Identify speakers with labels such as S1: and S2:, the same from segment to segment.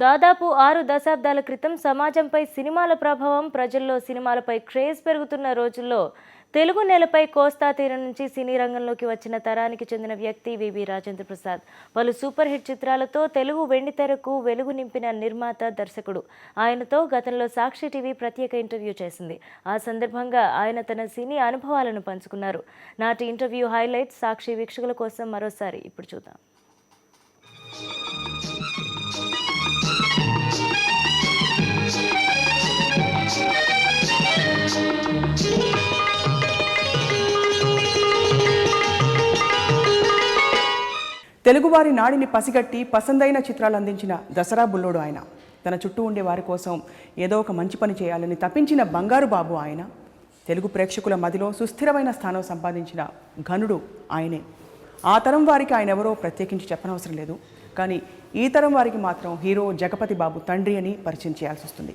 S1: దాదాపు 6 దశాబ్దాల క్రితం సమాజంపై సినిమాల ప్రభావం, ప్రజల్లో సినిమాలపై క్రేజ్ పెరుగుతున్న రోజుల్లో తెలుగు నేలపై కోస్తా తీరం నుంచి సినీ రంగంలోకి వచ్చిన తరానికి చెందిన వ్యక్తి వివి రాజేంద్ర ప్రసాద్. పలు సూపర్ హిట్ చిత్రాలతో తెలుగు వెండితెరకు వెలుగు నింపిన నిర్మాత, దర్శకుడు. ఆయనతో గతంలో సాక్షి టీవీ ప్రత్యేక ఇంటర్వ్యూ చేసింది. ఆ సందర్భంగా ఆయన తన సినీ అనుభవాలను పంచుకున్నారు. నాటి ఇంటర్వ్యూ హైలైట్స్ సాక్షి వీక్షకుల కోసం మరోసారి ఇప్పుడు చూద్దాం.
S2: తెలుగువారి నాడిని పసిగట్టి పసందైన చిత్రాలు అందించిన దసరా బుల్లోడు ఆయన. తన చుట్టూ ఉండే వారి కోసం ఏదో ఒక మంచి పని చేయాలని తప్పించిన బంగారు బాబు ఆయన. తెలుగు ప్రేక్షకుల మదిలో సుస్థిరమైన స్థానం సంపాదించిన ఘనుడు ఆయనే. ఆ తరం వారికి ఆయన ఎవరో ప్రత్యేకించి చెప్పనవసరం లేదు. కానీ ఈ తరం వారికి మాత్రం హీరో జగపతి బాబు తండ్రి అని పరిచయం చేయాల్సి వస్తుంది.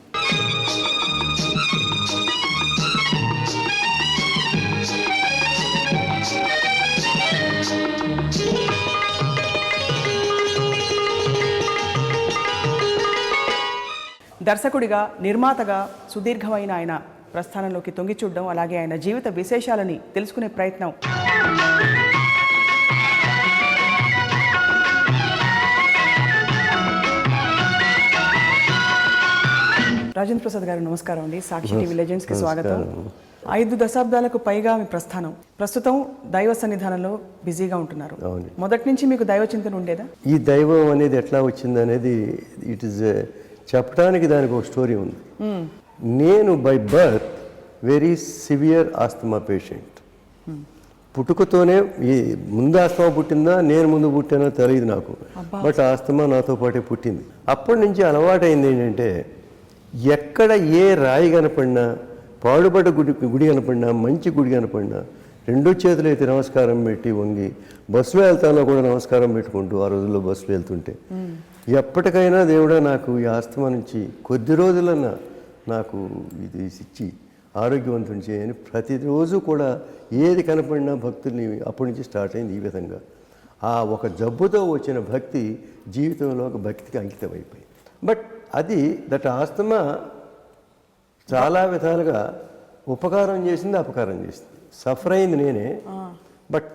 S2: దర్శకుడిగా, నిర్మాతగా సుదీర్ఘమైన ఆయన ప్రస్థానంలోకి తొంగి చూడడం, అలాగే ఆయన జీవిత విశేషాలని తెలుసుకునే ప్రయత్నం రాజేంద్ర ప్రసాద్ గారు, నమస్కారం అండి. సాక్షి టీవీ లెజెండ్స్కి స్వాగతం. 5 దశాబ్దాలకు పైగా మీ ప్రస్థానం. ప్రస్తుతం దైవ సన్నిధానంలో బిజీగా ఉంటున్నారు. మొదటి నుంచి మీకు దైవ చింతన ఉండేదా?
S3: ఈ దైవం అనేది ఎట్లా వచ్చింది అనేది ఇట్ ఈస్ చెప్పడానికి దానికి ఒక స్టోరీ ఉంది. నేను by birth very severe asthma patient. పుట్టుకతోనే ముందు ఆస్తమా పుట్టిందా నేను ముందు పుట్టానో తెలియదు నాకు, బట్ ఆస్తమా నాతో పాటే పుట్టింది. అప్పటి నుంచి అలవాటైంది ఏంటంటే, ఎక్కడ ఏ రాయి కనపడినా, పాడుబడ్డ గుడి కనపడినా, మంచి గుడి కనపడినా 2 చేతులు అయితే నమస్కారం పెట్టి వంగి, బస్సులో వెళ్తానో కూడా నమస్కారం పెట్టుకుంటూ, ఆ రోజుల్లో బస్సులో వెళ్తుంటే, ఎప్పటికైనా దేవుడా నాకు ఈ ఆస్తమా నుంచి కొద్ది రోజులన్నా నాకు ఇది ఇచ్చి ఆరోగ్యవంతుని చేయని ప్రతిరోజు కూడా ఏది కనపడినా భక్తుల్ని అప్పటి నుంచి స్టార్ట్ అయింది ఈ విధంగా. ఆ ఒక జబ్బుతో వచ్చిన భక్తి జీవితంలో ఒక భక్తికి అంకితం అయిపోయింది. బట్ అది ఆస్తమా చాలా విధాలుగా ఉపకారం చేసింది, అపకారం చేసింది. సఫర్ అయింది నేనే. బట్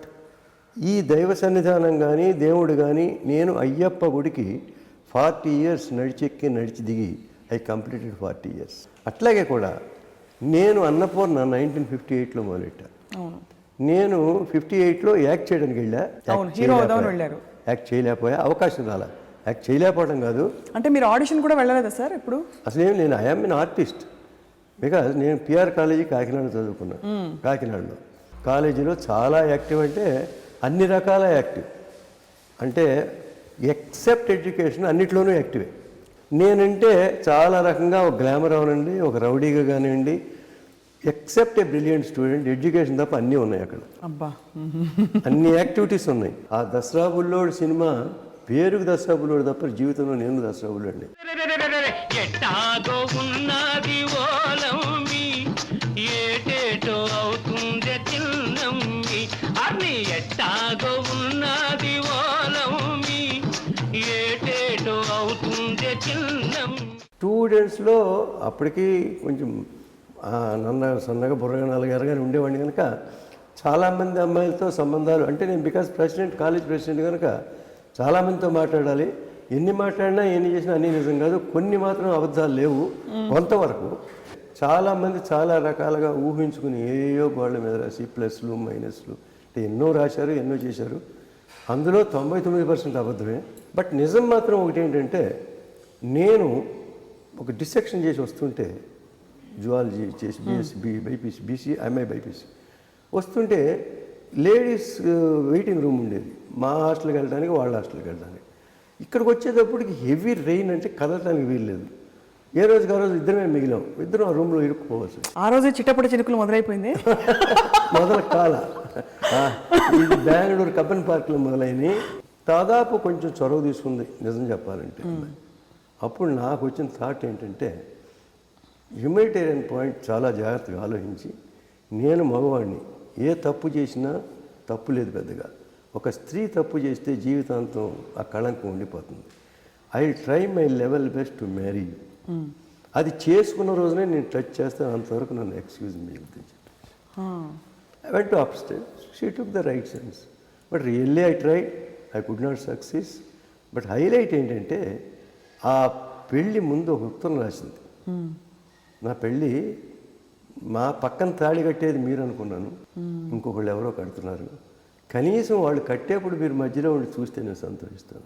S3: ఈ దైవ సన్నిధానం కానీ, దేవుడు కానీ, నేను అయ్యప్ప గుడికి 40 ఇయర్స్ నడిచెక్కి నడిచి దిగి ఐ కంప్లీటెడ్ 40 ఇయర్స్. అట్లాగే కూడా నేను అన్నపూర్ణ 1958లో మొదలెట్టాను. నేను 58లో యాక్ట్ చేయడానికి వెళ్ళా. యాక్ట్ చేయలేకపోయా, అవకాశం రాలా. యాక్ట్ చేయలేకపోవడం కాదు,
S2: అంటే మీరు ఆడిషన్ కూడా వెళ్ళలేదా సార్? ఇప్పుడు
S3: అసలు నేను ఐఎమ్ ఎన్ ఆర్టిస్ట్. బికాజ్ నేను పిఆర్ కాలేజీ కాకినాడ చదువుకున్నాను. కాకినాడలో కాలేజీలో చాలా యాక్టివ్, అంటే అన్ని రకాల యాక్టివ్, అంటే ఎక్సెప్ట్ ఎడ్యుకేషన్ అన్నిట్లోనూ యాక్టివే. నేనంటే చాలా రకంగా ఒక గ్లామర్ అవనండి, ఒక రౌడీగా కానివ్వండి, except a brilliant student, education తప్ప అన్నీ ఉన్నాయి అక్కడ. అన్ని యాక్టివిటీస్ ఉన్నాయి. ఆ దసరా బుల్లోడు సినిమా పేరుకు దసరా బుల్లోడు తప్ప జీవితంలో నేను దసరా బుల్లోండి. స్టూడెంట్స్లో అప్పటికి కొంచెం సన్నగా బుర్రగా 4 ఉండేవాడిని కనుక చాలామంది అమ్మాయిలతో సంబంధాలు, అంటే నేను బికాజ్ ప్రెసిడెంట్, కాలేజ్ ప్రెసిడెంట్ కనుక చాలామందితో మాట్లాడాలి. ఎన్ని మాట్లాడినా ఎన్ని చేసినా అన్నీ నిజం కాదు, కొన్ని మాత్రం అబద్ధాలు లేవు కొంతవరకు. చాలామంది చాలా రకాలుగా ఊహించుకుని ఏయో గోళ్ళ మీద రాసి ప్లస్లు మైనస్లు అంటే ఎన్నో రాశారు, ఎన్నో చేశారు. అందులో 99% అబద్ధమే. బట్ నిజం మాత్రం ఒకటి ఏంటంటే, నేను ఒక డిసెక్షన్ చేసి వస్తుంటే, జువాలజీ చేసి BSc BiPC, BC MI BiPC వస్తుంటే లేడీస్ వెయిటింగ్ రూమ్ ఉండేది, మా హాస్టల్కి వెళ్ళడానికి, వాళ్ళ హాస్టల్కి వెళ్ళడానికి. ఇక్కడికి వచ్చేటప్పటికి హెవీ రెయిన్, అంటే కదలటానికి వీల్లేదు. ఏ రోజుకి ఆ రోజు ఇద్దరమే మిగిలాం. ఇద్దరం ఆ రూమ్లో ఇరుక్కుపోవచ్చు.
S2: ఆ రోజే చిట్టపడి చినుకులు మొదలైపోయింది.
S3: మొదల కాల ఇది బెంగళూరు కబ్బన్ పార్క్లో మొదలైంది. దాదాపు కొంచెం చొరవ తీసుకుంది నిజం చెప్పాలంటే. అప్పుడు నాకు వచ్చిన థాట్ ఏంటంటే, హ్యూమానిటేరియన్ పాయింట్ చాలా జాగ్రత్తగా ఆలోచించి, నేను మగవాడిని, ఏ తప్పు చేసినా తప్పు లేదు పెద్దగా. ఒక స్త్రీ తప్పు చేస్తే జీవితాంతం ఆ కళంకం ఉండిపోతుంది. I try my level best to marry you. అది చేసుకున్న రోజునే నేను టచ్ చేస్తాను, అంతవరకు నన్ను ఎక్స్క్యూజ్ మీ గురించి. I went to upstairs. She took the right sense. But really I tried. I could not succeed. But highlight ఏంటంటే ఆ పెళ్ళి ముందు ఒక ఉత్తరం రాసింది. నా పెళ్ళి మా పక్కన తాళి కట్టేది మీరు అనుకున్నాను, ఇంకొకళ్ళు ఎవరో కడుతున్నారు. కనీసం వాళ్ళు కట్టేప్పుడు మీరు మధ్యలో ఉండి చూస్తే నేను సంతోషిస్తాను.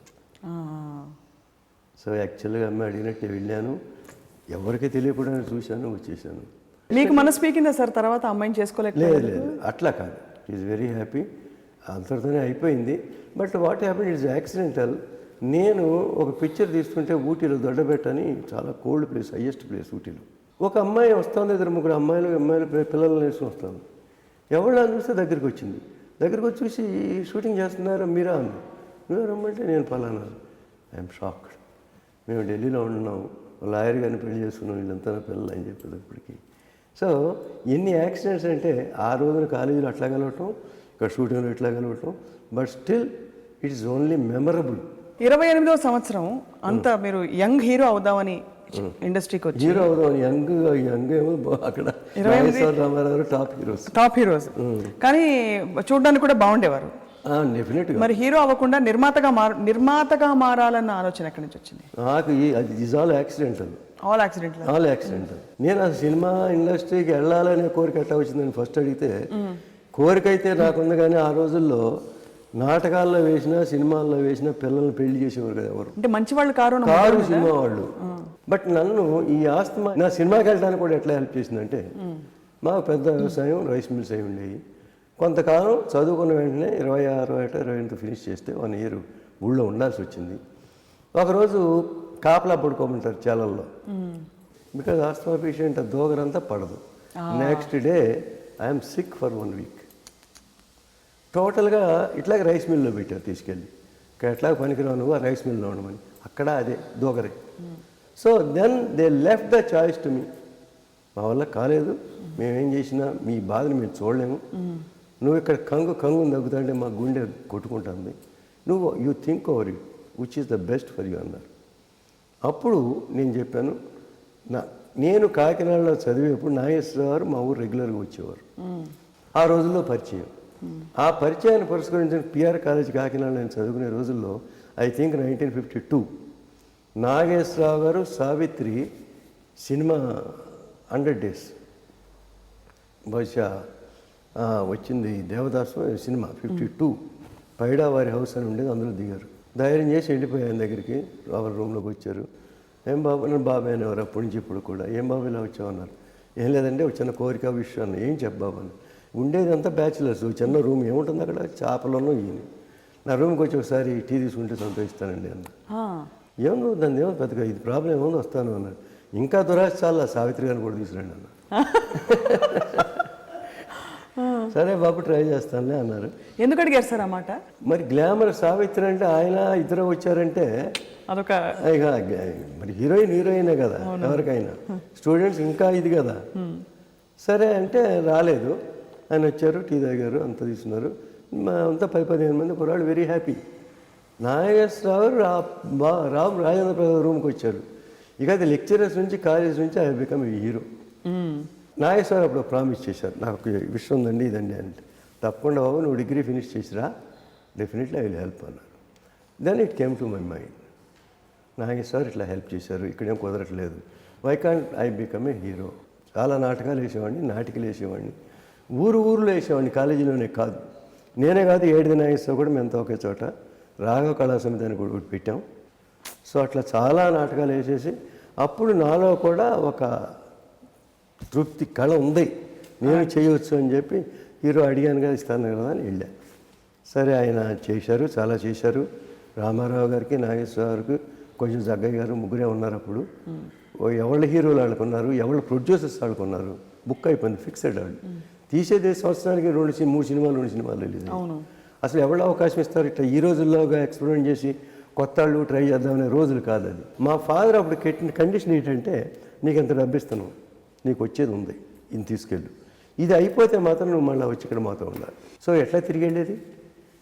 S3: సో యాక్చువల్గా అమ్మ అడిగినట్టే వెళ్ళాను, ఎవరికి తెలియకుండా చూశాను, వచ్చేసాను.
S2: మీకు మనసు పీకిందా సార్ తర్వాత అమ్మాయిని చేసుకోలేక?
S3: లేదు అట్లా కాదు, ఈజ్ వెరీ హ్యాపీ, అంతటితోనే అయిపోయింది. But what happen it's accidental. నేను ఒక పిక్చర్ తీసుకుంటే ఊటీలో దొడ్డబెట్ట అని చాలా కోల్డ్ ప్లేస్, హయ్యెస్ట్ ప్లేస్ ఊటీలో. ఒక అమ్మాయి వస్తుంది, 2-3 అమ్మాయిలు పిల్లల్ని వేసుకుని వస్తాను. ఎవరు చూస్తే దగ్గరికి వచ్చింది. దగ్గరికి వచ్చి చూసి షూటింగ్ చేస్తున్నారా మీరా అంది. నువ్వు రమ్మంటే నేను పలానా. I'm shocked. మేము ఢిల్లీలో ఉంటున్నాం, లాయర్ గారిని పెళ్లి చేసుకున్నాం, వీళ్ళంతా పిల్లలు అని చెప్పేది ఇప్పటికి. సో ఎన్ని యాక్సిడెంట్స్ అంటే ఆ రోజున కాలేజీలో అట్లా కలవటం, ఇక్కడ షూటింగ్లో ఇట్లా కలవటం, but still it is only memorable.
S2: 28వ సంవత్సరం అంతా మీరు యంగ్ హీరో అవుదామని ఇండస్ట్రీకి వచ్చి
S3: హీరో అవుదాం, యంగ్ ఏమో అక్కడ రామారావు టాప్ హీరోస్,
S2: కానీ చూడడానికి కూడా బాగుండేవారు.
S3: డెఫినెట్గా.
S2: మరి హీరో అవ్వకుండా నిర్మాతగా మారాలన్న ఆలోచన ఎక్కడి నుంచి వచ్చింది?
S3: నాకు అది is all accidental.
S2: All accidental.
S3: నేను ఆ సినిమా ఇండస్ట్రీకి వెళ్ళాలనే కోరిక ఎట్లా వచ్చిందని ఫస్ట్ అడిగితే, కోరిక అయితే నాకుంది, కానీ ఆ రోజుల్లో నాటకాల్లో వేసినా సినిమాల్లో వేసినా పిల్లల్ని పెళ్లి చేసేవారు కదా ఎవరు,
S2: అంటే మంచి వాళ్ళు కారు
S3: సినిమా వాళ్ళు. బట్ నన్ను ఈ ఆస్తమా నా సినిమాకి వెళ్ళడానికి కూడా ఎట్లా హెల్ప్ చేసిందంటే, మాకు పెద్ద వ్యవసాయం, రైస్ మిల్స్ అయి ఉండేవి. కొంతకాలం చదువుకున్న వెంటనే 26, 28 ఫినిష్ చేస్తే 1 ఇయర్ ఊళ్ళో ఉండాల్సి వచ్చింది. ఒకరోజు కాపలా పడుకోమంటారు చాలల్లో, బికాజ్ ఆస్తమా పేషెంట్ దోగరంతా పడదు. Next day I'm sick for 1 week. టోటల్గా ఇట్లాగే రైస్ మిల్లో పెట్టారు తీసుకెళ్ళి, ఇక్కడ ఎట్లా పనికిరావు నువ్వు ఆ రైస్ మిల్లో ఉండమని. అక్కడ అదే దోగరే. So then they left the choice to me. మా వల్ల కాలేదు, మేమేం చేసినా మీ బాధని మేము చూడలేము, నువ్వు ఇక్కడ కంగు దగ్గుతుంటే మా గుండె కొట్టుకుంటుంది, నువ్వు you think over it which is the best for you అన్నారు. అప్పుడు నేను చెప్పాను, నేను కాకినాడలో చదివేప్పుడు నాగేశ్వరరావు గారు మా ఊరు రెగ్యులర్గా వచ్చేవారు. ఆ రోజుల్లో పరిచయం. ఆ పరిచయాన్ని పురస్కరించిన పిఆర్ కాలేజ్ కాకినాడలో నేను చదువుకునే రోజుల్లో ఐ థింక్ 1952 నాగేశ్వరరావు గారు సావిత్రి సినిమా 100 days బహుశా వచ్చింది, దేవదాసు సినిమా 52 పైడా వారి హౌస్ అని ఉండేది, అందులో దిగారు. ధైర్యం చేసి వెళ్ళిపోయాను దగ్గరికి. వాళ్ళ రూమ్లోకి వచ్చారు. ఏం బాబు, నన్ను బాబాయ్ అనేవారు అప్పటి నుంచి ఇప్పుడు కూడా. ఏం బాబు ఇలా వచ్చామన్నారు. ఏం లేదంటే ఒక చిన్న కోరిక విషయం అన్న. ఏం చెప్పబాబు అని. ఉండేదంతా బ్యాచులర్స్, చిన్న రూమ్ ఏముంటుంది అక్కడ, చేపలను ఈయన. నా రూమ్కి వచ్చి ఒకసారి టీ తీసుకుంటే సంతోషిస్తానండి అన్న. ఏమో దాన్ని ఏమో పెద్దగా ఇది ప్రాబ్లం ఏముంది వస్తాను అన్నాడు. ఇంకా దురాశ చాలా, సావిత్రి గారిని కూడా తీసుకురండి అన్న. సరే బాబు ట్రై చేస్తానులే అన్నారు.
S2: ఎందుకు అడిగారు సార్ ఆ మాట?
S3: మరి గ్లామర్ సావిత్రి అంటే ఆయన ఇద్దరు వచ్చారంటే
S2: అదొక
S3: మరి హీరోయినే కదా ఎవరికైనా, స్టూడెంట్స్ ఇంకా ఇది కదా. సరే అంటే రాలేదు. ఆయన వచ్చారు, టీ తాగారు, అంతా తీసుకున్నారు. అంతా 10-15 మంది కుర్రాళ్ళు వెరీ హ్యాపీ. నాగేశ్వరరావు రాజేంద్ర ప్రసాద్ రూమ్కి వచ్చారు. ఇక అది లెక్చరర్స్ నుంచి కాలేజ్ నుంచి I become a hero. Nageswara Rao అప్పుడు ప్రామిస్ చేశారు, నాకు విషయం ఉందండి ఇదండి అంటే. తప్పకుండా బాబు నువ్వు డిగ్రీ ఫినిష్ చేసిరా, డెఫినెట్లీ ఐ విల్ హెల్ప్ అన్నారు. Then it came to my mind, Nageswara Rao ఇట్లా హెల్ప్ చేశారు, ఇక్కడేం కుదరట్లేదు, why can't I become a hero. చాలా నాటకాలు వేసేవాడిని, నాటికలు వేసేవాడిని, ఊర్లో వేసేవాడిని, కాలేజీలోనే కాదు. నేనే కాదు 7 నాగేశ్వరరావు కూడా మేము ఒకే చోట రాఘవ కళా సమితి అని కూడా పెట్టాం. సో అట్లా చాలా నాటకాలు వేసేసి అప్పుడు నాలో కూడా ఒక తృప్తి కళ ఉంది, నేను చేయవచ్చు అని చెప్పి హీరో అడిగాను కదా ఇస్తాను కదా అని వెళ్ళా. సరే ఆయన చేశారు, చాలా చేశారు. రామారావు గారికి, నాగేశ్వరరావు గారికి, కొంచెం జగ్గయ్య గారు, ముగ్గురే ఉన్నారు అప్పుడు. ఎవరి హీరోలు ఆడుకున్నారు, ఎవరి ప్రొడ్యూసర్స్ ఆడుకున్నారు. బుక్ అయిపోయింది, ఫిక్సెడ్ వాళ్ళు. తీసేదే సంవత్సరానికి 2 సినిమాలు రిలీజ్. అసలు ఎవరు అవకాశం ఇస్తారు ఇట్లా ఈ రోజుల్లోగా ఎక్స్పెరిమెంట్ చేసి కొత్త వాళ్ళు ట్రై చేద్దామనే రోజులు కాదు అది. మా ఫాదర్ అప్పుడు పెట్టిన కండిషన్ ఏంటంటే, నీకు ఎంత డబ్బు ఇస్తాను, నీకు వచ్చేది ఉంది, ఇది తీసుకెళ్ళు, ఇది అయిపోతే మాత్రం నువ్వు మళ్ళీ వచ్చి ఇక్కడ మాతో ఉండాలి. సో ఎట్లా తిరిగి వెళ్ళేది,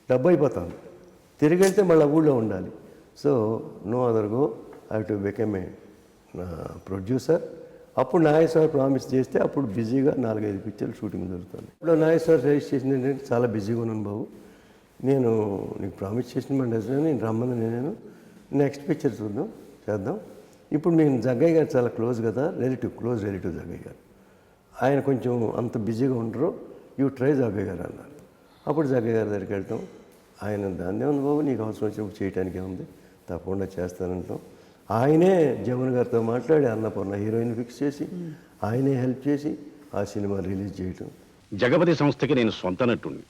S3: డబ్బు అయిపోతాను, తిరిగి వెళ్తే మళ్ళీ ఊళ్ళో ఉండాలి. So no other go I to become a producer. అప్పుడు నాగేశ్వర ప్రామిస్ చేస్తే అప్పుడు బిజీగా 4-5 పిక్చర్లు షూటింగ్ జరుగుతుంది. ఇప్పుడు నాగేశ్వర సజెస్ట్ చేసింది ఏంటంటే, చాలా బిజీగా ఉన్నాను బాబు, నేను నీకు ప్రామిస్ చేసిన మన డెసిషన్ నేను రమ్మని నేను నెక్స్ట్ పిక్చర్ చేద్దాం. ఇప్పుడు నేను జగ్గయ్య గారు చాలా క్లోజ్ కదా, క్లోజ్ రిలేటివ్ జగ్గయ్య గారు, ఆయన కొంచెం అంత బిజీగా ఉండరు, యూ ట్రై జగ్గయ్య గారు అన్నారు. అప్పుడు జగ్గయ్య గారి దగ్గరికి వెళ్తాం. ఆయన దాన్నే ఉంది బాబు, నీకు అవసరం వచ్చినప్పుడు చేయటానికే ఉంది, తప్పకుండా చేస్తానంటాం. ఆయనే జమున గారితో మాట్లాడి అన్నపూర్ణ హీరోయిన్ ఫిక్స్ చేసి ఆయనే హెల్ప్ చేసి ఆ సినిమా రిలీజ్ చేయటం.
S4: జగపతి సంస్థకి నేను సొంత నటుణ్ణి.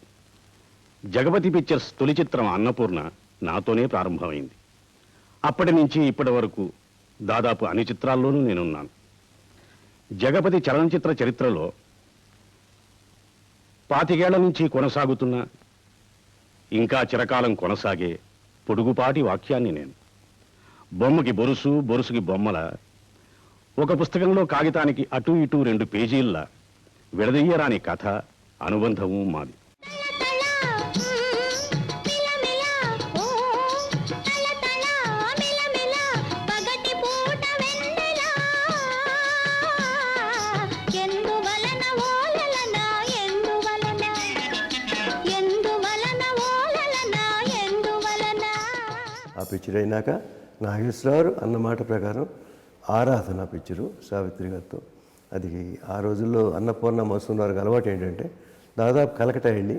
S4: జగపతి పిక్చర్స్ తొలి చిత్రం అన్నపూర్ణ నాతోనే ప్రారంభమైంది. అప్పటి నుంచి ఇప్పటి వరకు దాదాపు అన్ని చిత్రాల్లోనూ నేనున్నాను. జగపతి చలనచిత్ర చరిత్రలో 25 ఏళ్ల నుంచి కొనసాగుతున్న, ఇంకా చిరకాలం కొనసాగే పొడుగుపాటి వాక్యాన్ని నేను. బొమ్మకి బొరుసు, బొరుసుకి బొమ్మల, ఒక పుస్తకంలో కాగితానికి అటు ఇటు 2 పేజీల్లా విడదీయరాని కథ, అనుబంధము మాది.
S3: ఆ పిక్చర్ అయినాక నాగేశ్వరరావు అన్న మాట ప్రకారం ఆరాధన పిక్చరు సావిత్రి గారితో, అది ఆ రోజుల్లో అన్నపూర్ణ మసూనార్కి అలవాటు ఏంటంటే దాదాపు కలకటా వెళ్ళి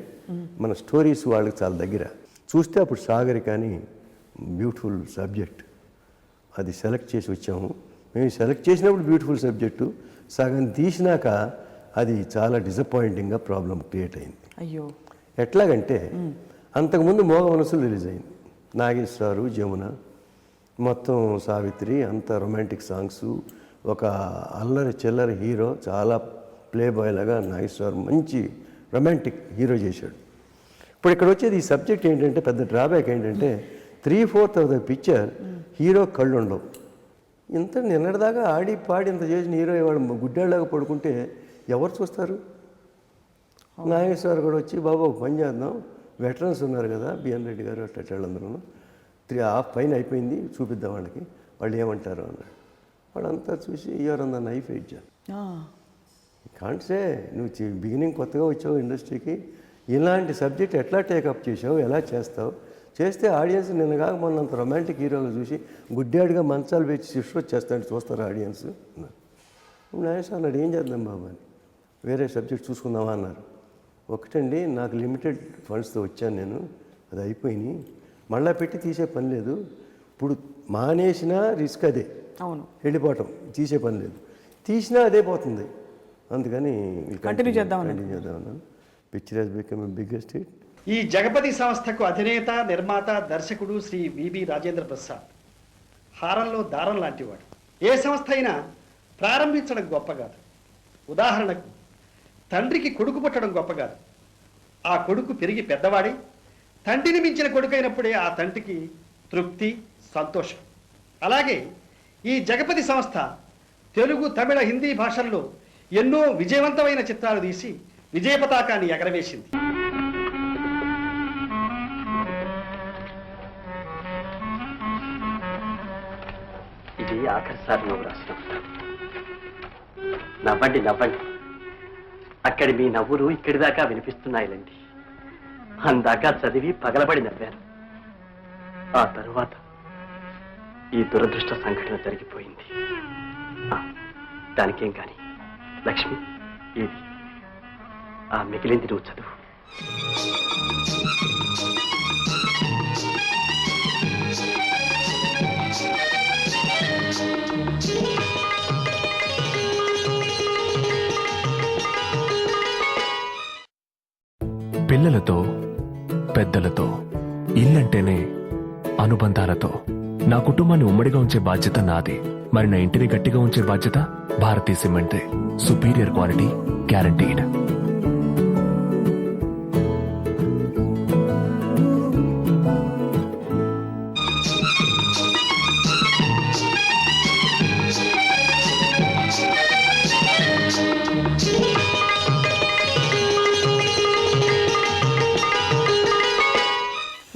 S3: మన స్టోరీస్ వాళ్ళకి చాలా దగ్గర చూస్తే అప్పుడు సాగరి కానీ బ్యూటిఫుల్ సబ్జెక్ట్ అది సెలెక్ట్ చేసి వచ్చాము. మేము సెలెక్ట్ చేసినప్పుడు బ్యూటిఫుల్ సబ్జెక్టు, సగం తీసినాక అది చాలా డిసప్పాయింటింగ్గా ప్రాబ్లం క్రియేట్ అయింది.
S2: అయ్యో,
S3: ఎట్లాగంటే అంతకుముందు మోగ మనసులు రిలీజ్ అయింది, నాగేశ్వరరావు జమున మొత్తం సావిత్రి, అంత రొమాంటిక్ సాంగ్స్, ఒక అల్లరి చిల్లరి హీరో, చాలా ప్లే బాయ్ లాగా నాగేశ్వరరావు మంచి రొమాంటిక్ హీరో చేశాడు. ఇప్పుడు ఇక్కడ వచ్చేది ఈ సబ్జెక్ట్ ఏంటంటే, పెద్ద డ్రాబ్యాక్ ఏంటంటే 3/4 ఆఫ్ ద పిక్చర్ హీరో కళ్ళు ఉండవు. ఇంత నిన్నటిదాకా ఆడి పాడి ఇంత చేసిన హీరో వాడు గుడ్డాళ్ళగా పడుకుంటే ఎవరు చూస్తారు? నాగేశ్వరరావు కూడా వచ్చి బాబు ఒక పని చేద్దాం, వెటరన్స్ ఉన్నారు కదా బిఎన్ రెడ్డి గారు అట్లా వాళ్ళందరూ 3.5 పైన అయిపోయింది, చూపిద్దాం వాళ్ళకి, వాళ్ళు ఏమంటారు అన్నాడు. వాళ్ళంతా చూసి you're on the knife edge. కాంట్సే నువ్వు బిగినింగ్ కొత్తగా వచ్చావు ఇండస్ట్రీకి, ఇలాంటి సబ్జెక్ట్ ఎట్లా టేకప్ చేసావు, ఎలా చేస్తావు, చేస్తే ఆడియన్స్ నిన్నగా మొన్నంత రొమాంటిక్ హీరోగా చూసి గుడ్డాడిగా మంచాలు వేసి శిష్యు వచ్చేస్తాడు, చూస్తారు ఆడియన్స్ అన్నారు. నాయస్ అన్నాడు, ఏం చేద్దాం బాబు అని, వేరే సబ్జెక్ట్ చూసుకుందామా అన్నారు. ఒకటండి, నాకు లిమిటెడ్ ఫండ్స్తో వచ్చాను నేను, అది అయిపోయినాయి, మళ్ళీ పెట్టి తీసే పని లేదు, ఇప్పుడు మానేసినా రిస్క్ అదే,
S2: అవును,
S3: వెళ్ళిపోవటం, తీసే పని లేదు, తీసినా అదే పోతుంది, అందుకని
S2: కంటిన్యూ చేద్దామని
S3: picture he's become biggest hit.
S5: ఈ జగపతి సంస్థకు అధినేత, నిర్మాత, దర్శకుడు శ్రీ విబి రాజేంద్ర ప్రసాద్ హారంలో దారం లాంటివాడు. ఏ సంస్థ అయినా ప్రారంభించడం గొప్ప కాదు. ఉదాహరణకు తండ్రికి కొడుకు పుట్టడం గొప్ప కాదు, ఆ కొడుకు పెరిగి పెద్దవాడి తండ్రిని మించిన కొడుకు అయినప్పుడే ఆ తండ్రికి తృప్తి, సంతోషం. అలాగే ఈ జగపతి సంస్థ తెలుగు, తమిళ, హిందీ భాషల్లో ఎన్నో విజయవంతమైన చిత్రాలు తీసి విజయ పతాకాన్ని ఎగరవేసింది.
S6: ఇది ఆఖరిసారి నువ్వు రాసిన పుస్తకం. నవ్వండి నవ్వండి, అక్కడి మీ నవ్వులు ఇక్కడి దాకా వినిపిస్తున్నాయిలండి. అందాకా చదివి పగలబడి నవ్వాను. ఆ తరువాత ఈ దురదృష్ట సంఘటన జరిగిపోయింది. దానికేం కాని లక్ష్మి, ఇది ఆ మిగిలింది నువ్వు చదువు.
S7: పిల్లలతో, పెద్దలతో, ఇల్లంటేనే అనుబంధాలతో. నా కుటుంబాన్ని ఉమ్మడిగా ఉంచే బాధ్యత నాది. మరి నా ఇంటిని గట్టిగా ఉంచే బాధ్యత భారతీ సిమెంట్దే. Superior quality, guaranteed.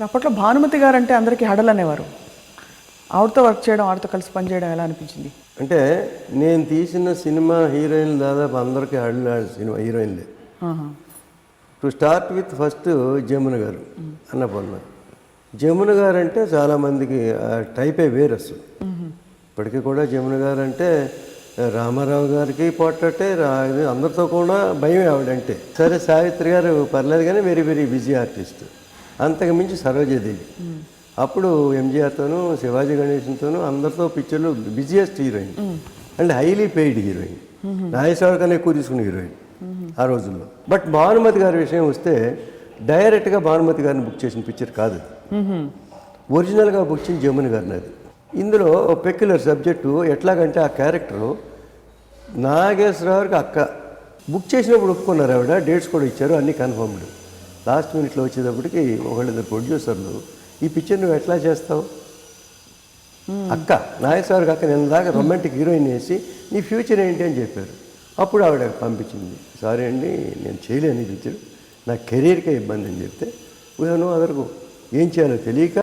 S2: అప్పట్లో భానుమతి గారు అంటే అందరికీ హడలు అనేవారు. ఆవిడతో వర్క్ చేయడం, ఆవిడతో కలిసి పనిచేయడం ఎలా అనిపించింది?
S3: అంటే నేను తీసిన సినిమా హీరోయిన్లు దాదాపు అందరికీ ఆడిన సినిమా హీరోయిన్లే. To start with first Jamuna garu, Annapurna. Jamuna గారు అంటే చాలామందికి టైపే వేరు అసలు. ఇప్పటికీ కూడా జమున గారు అంటే రామారావు గారికి పోట్టే అందరితో కూడా భయం ఆవిడంటే. సరే, సావిత్రి గారు పర్లేదు కానీ వెరీ వెరీ బిజీ ఆర్టిస్ట్. అంతకు మించి సరోజాదేవి అప్పుడు ఎంజీఆర్తోనూ శివాజీ గణేశన్తోనూ అందరితో పిక్చర్లు busiest heroine and highly paid heroine. Nageswara కన్నా ఎక్కువ తీసుకున్న హీరోయిన్ ఆ రోజుల్లో. బట్ భానుమతి గారి విషయం వస్తే డైరెక్ట్గా భానుమతి గారిని బుక్ చేసిన పిక్చర్ కాదు, ఒరిజినల్గా బుక్ చేసిన జమున గారిని. అది ఇందులో పెక్యులర్ సబ్జెక్టు. ఎట్లాగంటే ఆ క్యారెక్టరు నాగేశ్వరరావుకి అక్క. బుక్ చేసినప్పుడు ఒప్పుకున్నారు ఆవిడ, డేట్స్ కూడా ఇచ్చారు, అన్నీ కన్ఫర్మ్డ్. లాస్ట్ మినిట్లో వచ్చేటప్పటికి ఒకళ్ళిద్దరు ప్రొడ్యూసర్లు, ఈ పిక్చర్ నువ్వు ఎట్లా చేస్తావు అక్క, నాగేశ్వరరావుకి అక్క, నేను దాకా రొమాంటిక్ హీరోయిన్ వేసి నీ ఫ్యూచర్ ఏంటి అని చెప్పారు. అప్పుడు ఆవిడ పంపించింది, సారీ అండి నేను చేయలేను ఈ పిక్చర్, నా కెరీర్కే ఇబ్బంది అని చెప్తే, నో అదరకు ఏం చేయాలో తెలియక